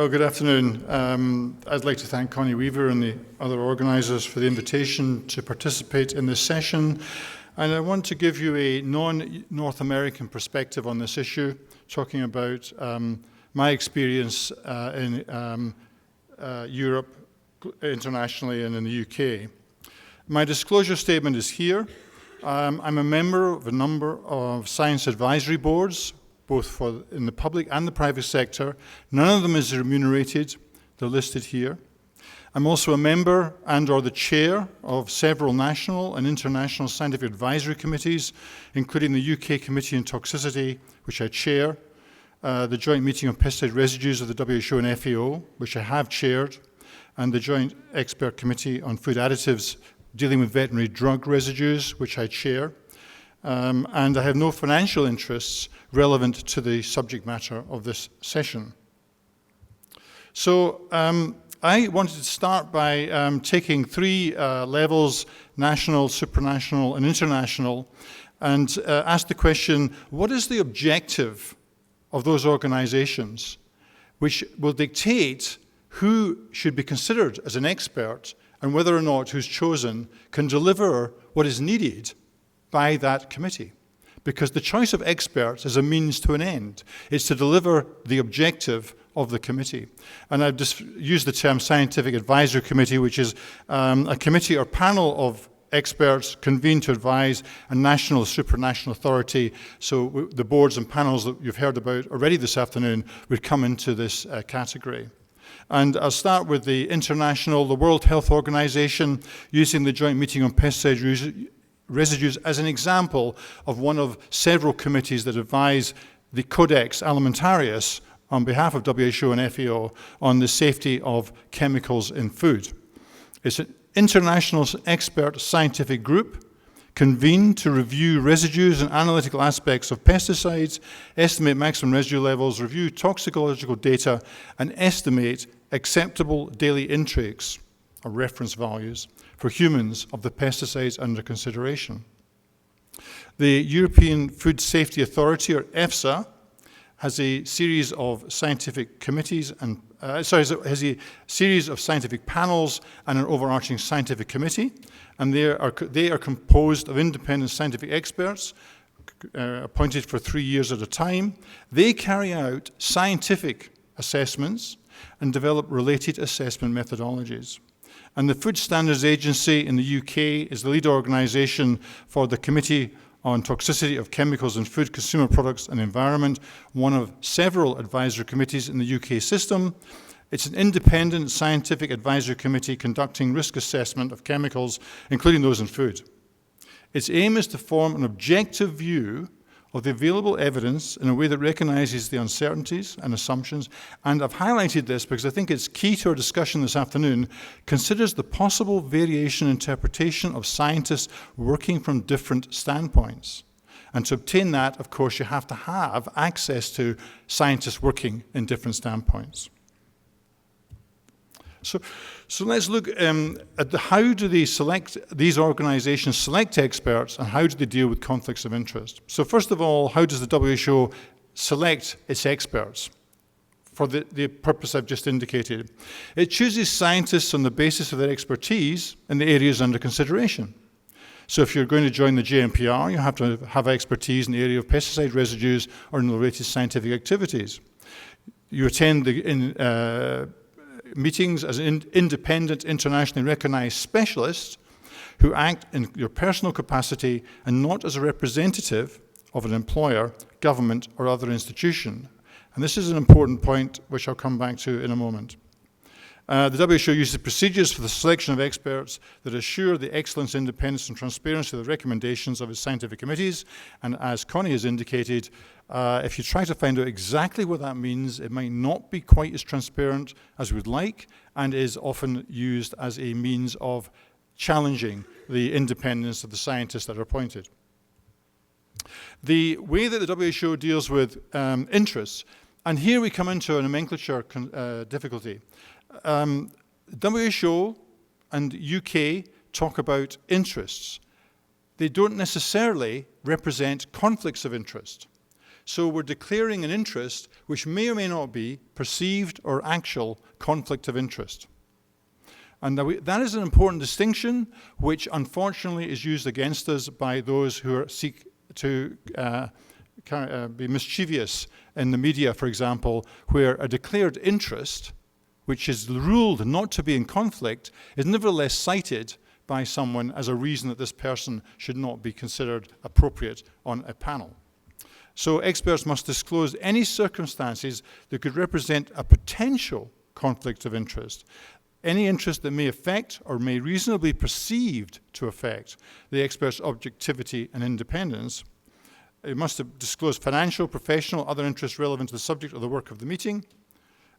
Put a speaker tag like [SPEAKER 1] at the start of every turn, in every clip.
[SPEAKER 1] Good afternoon. I'd like to thank Connie Weaver and the other organisers for the invitation to participate in this session. And I want to give you a non-North American perspective on this issue, talking about my experience in Europe, internationally, and in the UK. My disclosure statement is here. I'm a member of a number of science advisory boards, both in the public and the private sector. None of them is remunerated. They're listed here. I'm also a member and/or the chair of several national and international scientific advisory committees, including the UK Committee on Toxicity, which I chair, the Joint Meeting on Pesticide Residues of the WHO and FAO, which I have chaired, and the Joint Expert Committee on Food Additives dealing with veterinary drug residues, which I chair. And I have no financial interests relevant to the subject matter of this session. So I wanted to start by taking three levels, national, supranational, and international, and ask the question, what is the objective of those organizations which will dictate who should be considered as an expert and whether or not who's chosen can deliver what is needed by that committee? Because the choice of experts is a means to an end. It's to deliver the objective of the committee. And I've just used the term Scientific Advisory Committee, which is a committee or panel of experts convened to advise a national or supranational authority. So the boards and panels that you've heard about already this afternoon would come into this category. And I'll start with the international, the World Health Organization, using the Joint Meeting on Pesticide Residues as an example of one of several committees that advise the Codex Alimentarius on behalf of WHO and FAO on the safety of chemicals in food. It's an international expert scientific group convened to review residues and analytical aspects of pesticides, estimate maximum residue levels, review toxicological data, and estimate acceptable daily intakes, or reference values, for humans of the pesticides under consideration. The European Food Safety Authority, or EFSA, has a series of scientific committees and has a series of scientific panels and an overarching scientific committee, and they are composed of independent scientific experts appointed for 3 years at a time. They carry out scientific assessments and develop related assessment methodologies. And the Food Standards Agency in the UK is the lead organisation for the Committee on Toxicity of Chemicals in Food, Consumer Products and Environment, one of several advisory committees in the UK system. It's an independent scientific advisory committee conducting risk assessment of chemicals, including those in food. Its aim is to form an objective view of the available evidence in a way that recognises the uncertainties and assumptions, and I've highlighted this because I think it's key to our discussion this afternoon, considers the possible variation in interpretation of scientists working from different standpoints. And to obtain that, of course, you have to have access to scientists working in different standpoints. So let's look at how do these organizations select experts, and how do they deal with conflicts of interest? So first of all, how does the WHO select its experts for the purpose I've just indicated? It chooses scientists on the basis of their expertise in the areas under consideration. So if you're going to join the JMPR, you have to have expertise in the area of pesticide residues or in related scientific activities. You attend the meetings as an independent, internationally recognized specialist who act in your personal capacity and not as a representative of an employer, government, or other institution. And this is an important point which I'll come back to in a moment. The WHO uses procedures for the selection of experts that assure the excellence, independence, and transparency of the recommendations of its scientific committees. And as Connie has indicated, if you try to find out exactly what that means, it might not be quite as transparent as we'd like, and is often used as a means of challenging the independence of the scientists that are appointed. The way that the WHO deals with interests, and here we come into a nomenclature difficulty. WHO and UK talk about interests. They don't necessarily represent conflicts of interest. So we're declaring an interest which may or may not be perceived or actual conflict of interest. And that is an important distinction, which unfortunately is used against us by those who seek to be mischievous in the media, for example, where a declared interest, which is ruled not to be in conflict, is nevertheless cited by someone as a reason that this person should not be considered appropriate on a panel. So experts must disclose any circumstances that could represent a potential conflict of interest, any interest that may affect or may reasonably be perceived to affect the expert's objectivity and independence. It must disclose financial, professional, other interests relevant to the subject or the work of the meeting,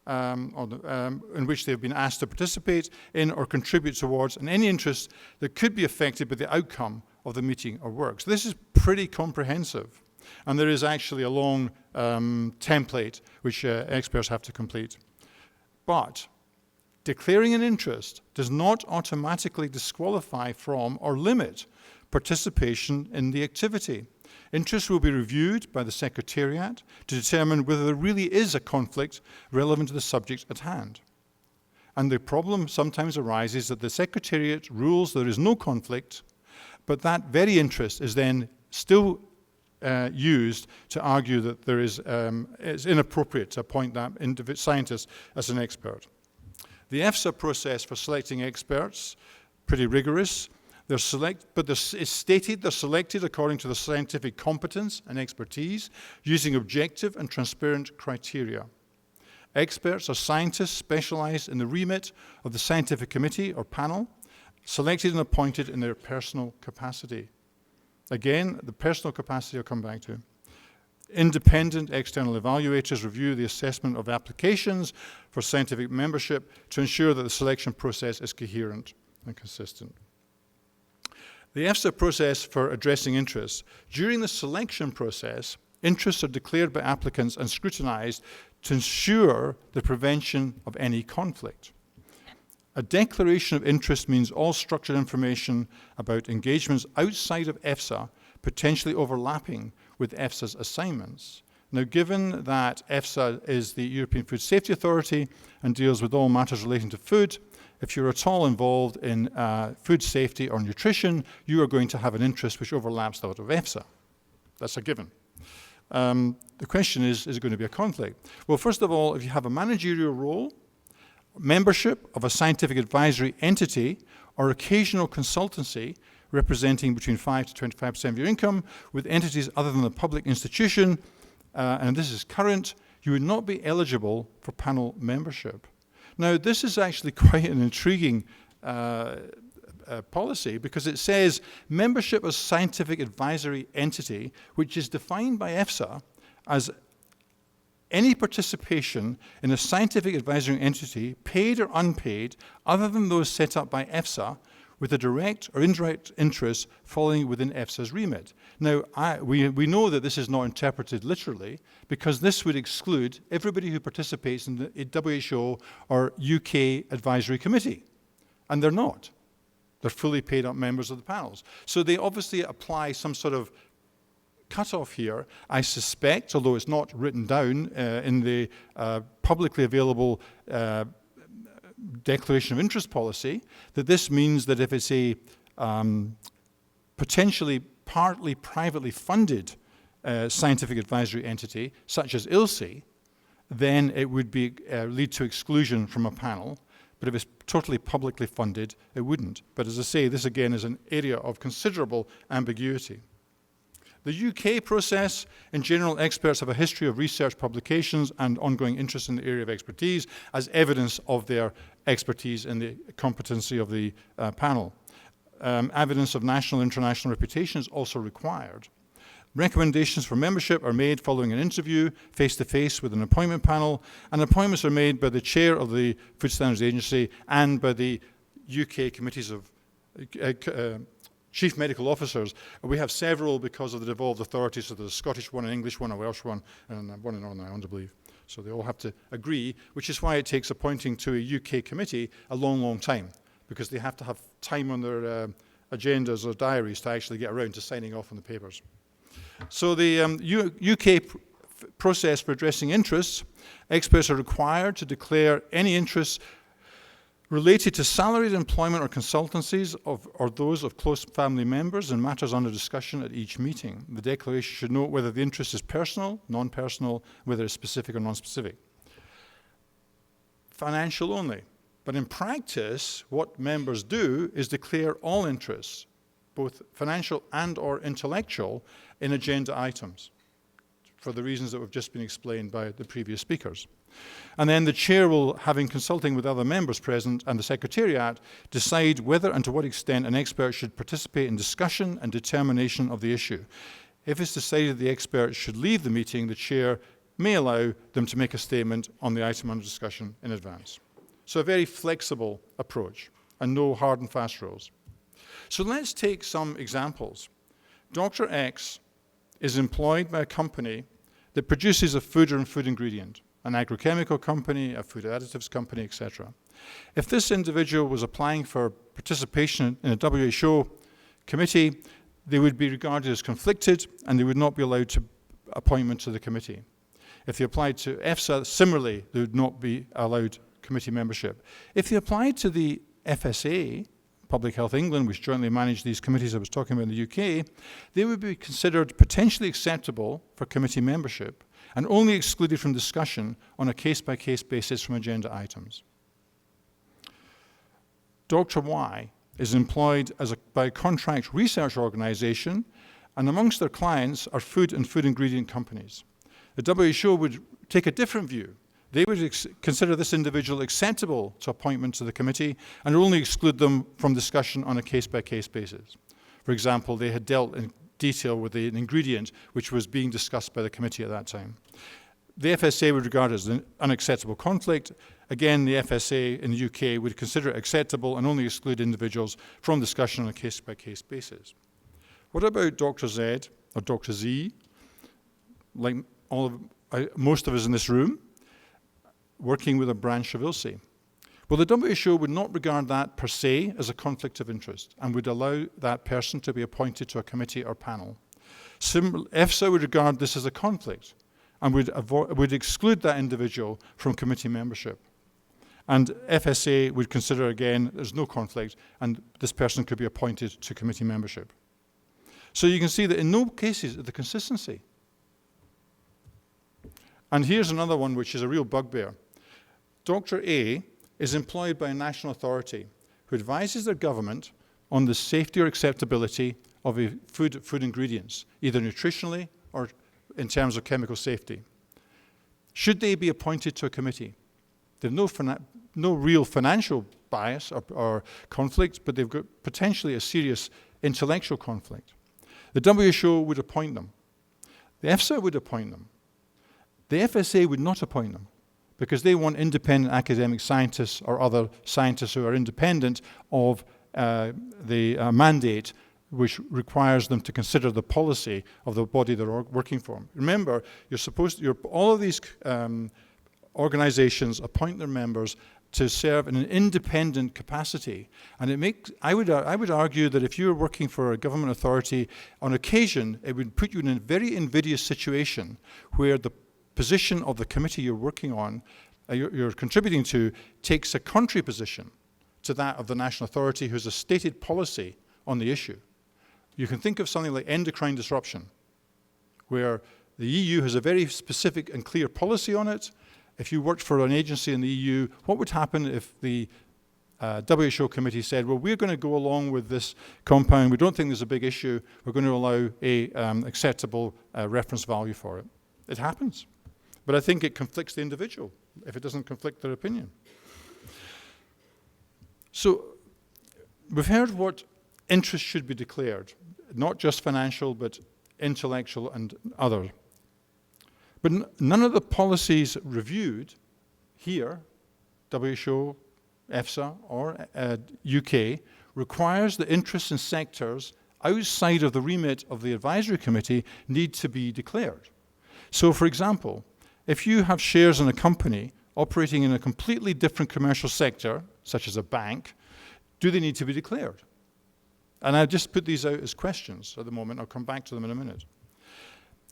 [SPEAKER 1] in which they have been asked to participate in or contribute towards, and any interest that could be affected by the outcome of the meeting or work. So this is pretty comprehensive. And there is actually a long template which experts have to complete. But declaring an interest does not automatically disqualify from or limit participation in the activity. Interests will be reviewed by the Secretariat to determine whether there really is a conflict relevant to the subject at hand. And the problem sometimes arises that the Secretariat rules there is no conflict, but that very interest is then still used to argue that there is it's inappropriate to appoint that scientist as an expert. The EFSA process for selecting experts, pretty rigorous. It's stated they're selected according to their scientific competence and expertise, using objective and transparent criteria. Experts are scientists specialized in the remit of the scientific committee or panel, selected and appointed in their personal capacity. Again, the personal capacity I'll come back to. Independent external evaluators review the assessment of applications for scientific membership to ensure that the selection process is coherent and consistent. The EFSA process for addressing interests. During the selection process, interests are declared by applicants and scrutinized to ensure the prevention of any conflict. A declaration of interest means all structured information about engagements outside of EFSA potentially overlapping with EFSA's assignments. Now, given that EFSA is the European Food Safety Authority and deals with all matters relating to food, if you're at all involved in food safety or nutrition, you are going to have an interest which overlaps that of EFSA. That's a given. The question is it going to be a conflict? Well, first of all, if you have a managerial role, membership of a scientific advisory entity, or occasional consultancy representing between 5 to 25% of your income with entities other than the public institution, and this is current, you would not be eligible for panel membership. Now, this is actually quite an intriguing policy because it says membership as scientific advisory entity, which is defined by EFSA as any participation in a scientific advisory entity, paid or unpaid, other than those set up by EFSA, with a direct or indirect interest falling within EFSA's remit. Now, we know that this is not interpreted literally, because this would exclude everybody who participates in the WHO or UK Advisory Committee. And they're not. They're fully paid up members of the panels. So they obviously apply some sort of cutoff here. I suspect, although it's not written down in the publicly available declaration of interest policy, that this means that if it's a potentially partly privately funded scientific advisory entity, such as ILSI, then it would be lead to exclusion from a panel. But if it's totally publicly funded, it wouldn't. But as I say, this again is an area of considerable ambiguity. The UK process, in general, experts have a history of research publications and ongoing interest in the area of expertise as evidence of their expertise in the competency of the panel. Evidence of national and international reputation is also required. Recommendations for membership are made following an interview, face-to-face with an appointment panel, and appointments are made by the chair of the Food Standards Agency and by the UK committees of chief medical officers. We have several because of the devolved authorities, so there's a Scottish one, an English one, a Welsh one, and one in Northern Ireland, I believe. So they all have to agree, which is why it takes appointing to a UK committee a long, long time, because they have to have time on their agendas or diaries to actually get around to signing off on the papers. So the UK process for addressing interests, experts are required to declare any interests related to salaried employment or consultancies or those of close family members in matters under discussion at each meeting. The declaration should note whether the interest is personal, non-personal, whether it's specific or non-specific. Financial only. But in practice, what members do is declare all interests, both financial and or intellectual, in agenda items, for the reasons that have just been explained by the previous speakers. And then the chair will, having consulting with other members present and the secretariat, decide whether and to what extent an expert should participate in discussion and determination of the issue. If it's decided the expert should leave the meeting, the chair may allow them to make a statement on the item under discussion in advance. So a very flexible approach and no hard and fast rules. So let's take some examples. Dr. X is employed by a company that produces a food or food ingredient, an agrochemical company, a food additives company, etc. If this individual was applying for participation in a WHO committee, they would be regarded as conflicted and they would not be allowed to appointment to the committee. If they applied to EFSA, similarly, they would not be allowed committee membership. If they applied to the FSA, Public Health England, which jointly manage these committees I was talking about in the UK, they would be considered potentially acceptable for committee membership and only excluded from discussion on a case-by-case basis from agenda items. Dr. Y is employed by a contract research organisation, and amongst their clients are food and food ingredient companies. The WHO would take a different view. They would consider this individual acceptable to appointment to the committee and only exclude them from discussion on a case-by-case basis. For example, they had dealt in detail with an ingredient which was being discussed by the committee at that time. The FSA would regard it as an unacceptable conflict. Again, the FSA in the UK would consider it acceptable and only exclude individuals from discussion on a case-by-case basis. What about Dr. Z or Dr. Z, like most of us in this room, working with a branch of ILSI? Well, the WHO would not regard that per se as a conflict of interest and would allow that person to be appointed to a committee or panel. EFSA would regard this as a conflict and would exclude that individual from committee membership. And FSA would consider, again, there's no conflict and this person could be appointed to committee membership. So you can see that in no cases is the consistency. And here's another one which is a real bugbear. Dr. A is employed by a national authority who advises their government on the safety or acceptability of food ingredients, either nutritionally or in terms of chemical safety. Should they be appointed to a committee? They have no real financial bias or conflict, but they've got potentially a serious intellectual conflict. The WHO would appoint them. The EFSA would appoint them. The FSA would not appoint them because they want independent academic scientists or other scientists who are independent of the mandate which requires them to consider the policy of the body they're working for. Remember, all of these organizations appoint their members to serve in an independent capacity. And I would argue that if you're working for a government authority, on occasion, it would put you in a very invidious situation where the position of the committee you're working on, you're contributing to, takes a contrary position to that of the national authority who has a stated policy on the issue. You can think of something like endocrine disruption, where the EU has a very specific and clear policy on it. If you worked for an agency in the EU, what would happen if the WHO committee said, well, we're going to go along with this compound, we don't think there's a big issue, we're going to allow a acceptable reference value for it. It happens. But I think it conflicts the individual if it doesn't conflict their opinion. So we've heard what interests should be declared, not just financial, but intellectual and other. But none of the policies reviewed here, WHO, EFSA, or UK, requires the interests in sectors outside of the remit of the advisory committee need to be declared. So, for example, if you have shares in a company operating in a completely different commercial sector, such as a bank, do they need to be declared? And I've just put these out as questions at the moment. I'll come back to them in a minute.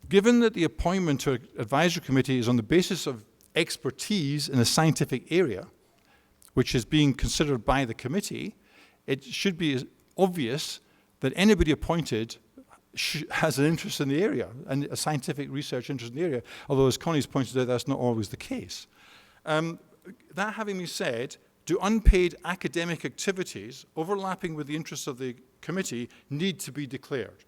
[SPEAKER 1] Given that the appointment to an advisory committee is on the basis of expertise in a scientific area, which is being considered by the committee, it should be obvious that anybody appointed has an interest in the area, and a scientific research interest in the area, although as Connie's pointed out, that's not always the case. That having been said, do unpaid academic activities overlapping with the interests of the committee need to be declared?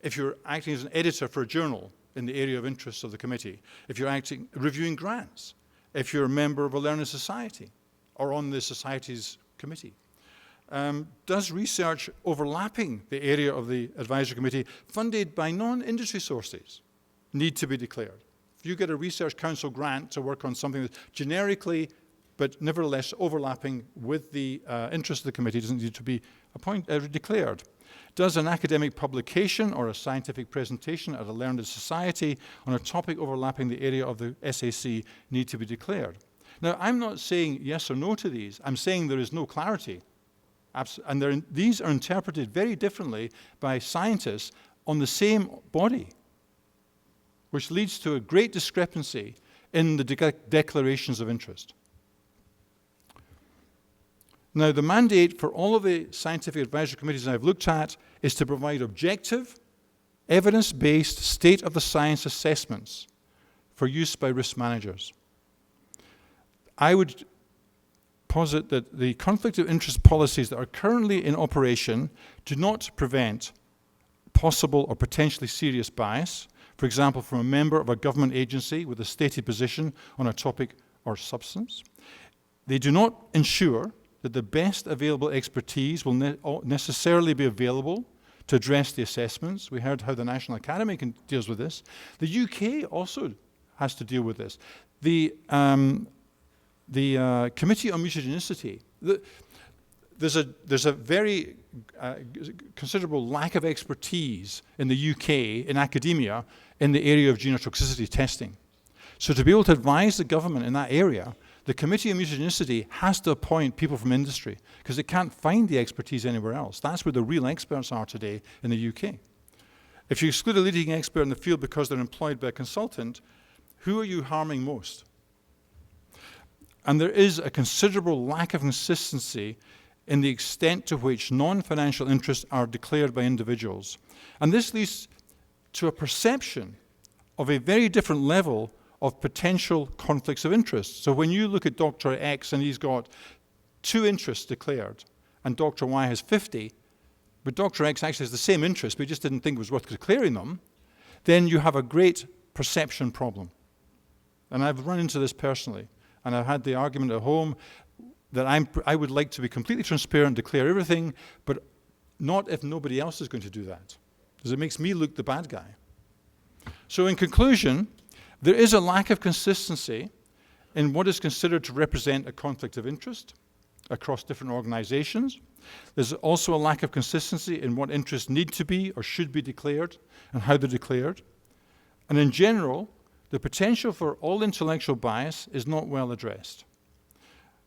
[SPEAKER 1] If you're acting as an editor for a journal in the area of interest of the committee, if you're reviewing grants, if you're a member of a learned society or on the society's committee. Does research overlapping the area of the advisory committee funded by non-industry sources need to be declared? If you get a Research Council grant to work on something that's generically but nevertheless overlapping with the interest of the committee, doesn't need to be declared. Does an academic publication or a scientific presentation at a learned society on a topic overlapping the area of the SAC need to be declared? Now, I'm not saying yes or no to these. I'm saying there is no clarity. And these are interpreted very differently by scientists on the same body, which leads to a great discrepancy in the declarations of interest. Now, the mandate for all of the scientific advisory committees I've looked at is to provide objective, evidence-based state-of-the-science assessments for use by risk managers. I would posit that the conflict of interest policies that are currently in operation do not prevent possible or potentially serious bias, for example, from a member of a government agency with a stated position on a topic or substance. They do not ensure that the best available expertise will necessarily be available to address the assessments. We heard how the National Academy deals with this. The UK also has to deal with this. The Committee on Mutagenicity, there's a very considerable lack of expertise in the UK, in academia, in the area of genotoxicity testing. So to be able to advise the government in that area, the Committee on Mutagenicity has to appoint people from industry because they can't find the expertise anywhere else. That's where the real experts are today in the UK. If you exclude a leading expert in the field because they're employed by a consultant, who are you harming most? And there is a considerable lack of consistency in the extent to which non-financial interests are declared by individuals. And this leads to a perception of a very different level of potential conflicts of interest. So when you look at Dr. X and he's got 2 interests declared, and Dr. Y has 50, but Dr. X actually has the same interest, but he just didn't think it was worth declaring them, then you have a great perception problem. And I've run into this personally. And I've had the argument at home that I would like to be completely transparent, declare everything, but not if nobody else is going to do that, because it makes me look the bad guy. So in conclusion, there is a lack of consistency in what is considered to represent a conflict of interest across different organizations. There's also a lack of consistency in what interests need to be or should be declared and how they're declared. And in general, the potential for all intellectual bias is not well addressed.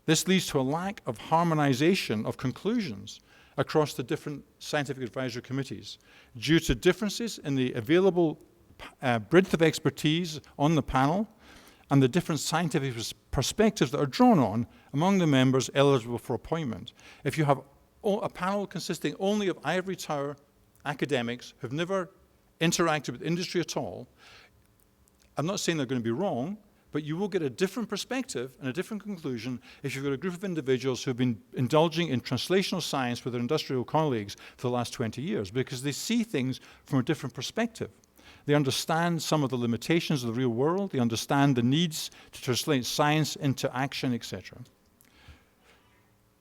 [SPEAKER 1] This leads to a lack of harmonization of conclusions across the different scientific advisory committees due to differences in the available breadth of expertise on the panel and the different scientific perspectives that are drawn on among the members eligible for appointment. If you have a panel consisting only of ivory tower academics who've never interacted with industry at all, I'm not saying they're going to be wrong, but you will get a different perspective and a different conclusion if you've got a group of individuals who've been indulging in translational science with their industrial colleagues for the last 20 years, because they see things from a different perspective. They understand some of the limitations of the real world. They understand the needs to translate science into action, etc.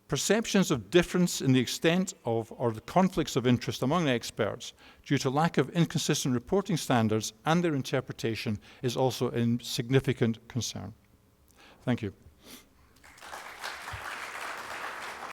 [SPEAKER 1] Perceptions of difference in the extent of or the conflicts of interest among experts due to lack of inconsistent reporting standards and their interpretation is also a significant concern. Thank you.